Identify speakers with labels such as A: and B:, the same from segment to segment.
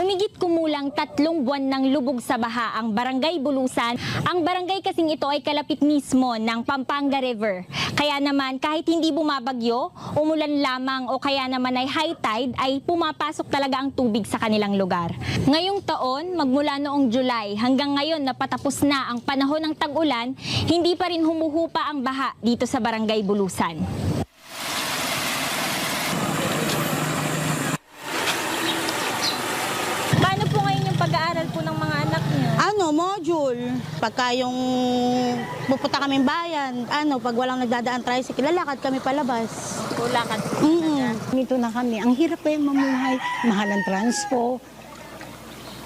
A: Humigit kumulang 3 buwan ng lubog sa baha ang Barangay Bulusan. Ang barangay kasing ito ay kalapit mismo ng Pampanga River. Kaya naman kahit hindi bumabagyo, umulan lamang o kaya naman ay high tide, ay pumapasok talaga ang tubig sa kanilang lugar. Ngayong taon, magmula noong July hanggang ngayon na patapos na ang panahon ng tag-ulan, hindi pa rin humuhupa ang baha dito sa Barangay Bulusan. Pag-aaral po ng mga anak niyo?
B: Module. Pagka yung pupunta kaming bayan, pag walang nagdadaan tricycle, lalakad kami palabas.
A: Lakad po.
C: Dito na kami. Ang hirap po yung mamuhay. Mahal ang transpo,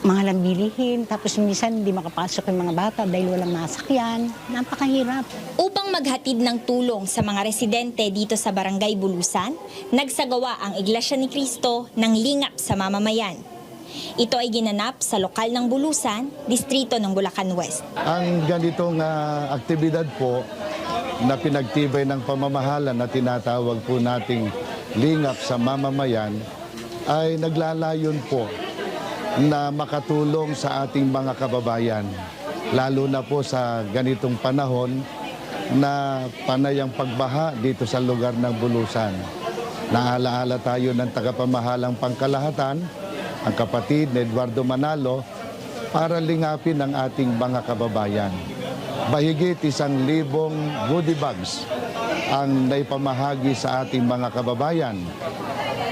C: mahal ang bilihin, tapos minsan hindi makapasok yung mga bata dahil walang masakyan. Napakahirap.
A: Upang maghatid ng tulong sa mga residente dito sa Barangay Bulusan, nagsagawa ang Iglesia ni Cristo ng lingap sa mamamayan. Ito ay ginanap sa lokal ng Bulusan, distrito ng Bulacan West.
D: Ang ganitong aktibidad po na pinagtibay ng pamamahala na tinatawag po nating lingap sa mamamayan ay naglalayon po na makatulong sa ating mga kababayan. Lalo na po sa ganitong panahon na panay ang pagbaha dito sa lugar ng Bulusan. Naalaala tayo ng tagapamahalang pangkalahatan, ang kapatid na Eduardo Manalo, para lingapin ang ating mga kababayan. Mahigit 1,000 goodie bags ang naipamahagi sa ating mga kababayan.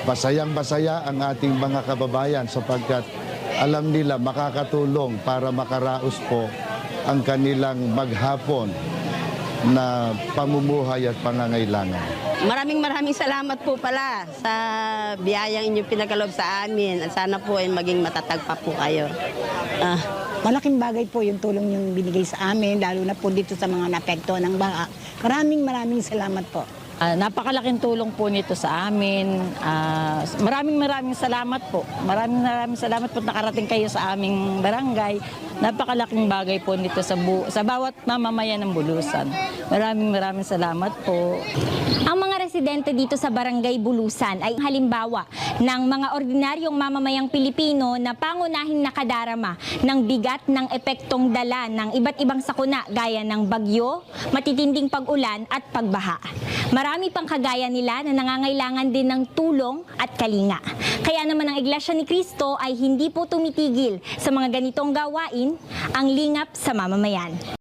D: Masayang-masaya ang ating mga kababayan sapagkat alam nila makakatulong para makaraos po ang kanilang maghapon na pamumuhay at pangangailangan.
B: Maraming salamat po pala sa biyayang inyong pinagkaloob sa amin. At sana po ay maging matatag pa po kayo.
C: Malaking bagay po yung tulong yung binigay sa amin, lalo na po dito sa mga naapektuhan ng baha. Maraming salamat po.
E: Napakalaking tulong po nito sa amin. Maraming salamat po. Maraming salamat po nakarating kayo sa aming barangay. Napakalaking bagay po nito sa bawat mamamayan ng Bulusan. Maraming salamat po.
A: Ang mga residente dito sa Barangay Bulusan ay halimbawa ng mga ordinaryong mamamayang Pilipino na pangunahing nakadarama ng bigat ng epektong dala ng iba't ibang sakuna gaya ng bagyo, matitinding pag-ulan at pagbaha. Marami pang kagaya nila na nangangailangan din ng tulong at kalinga. Kaya naman ang Iglesia ni Cristo ay hindi po tumitigil sa mga ganitong gawain, ang lingap sa mamamayan.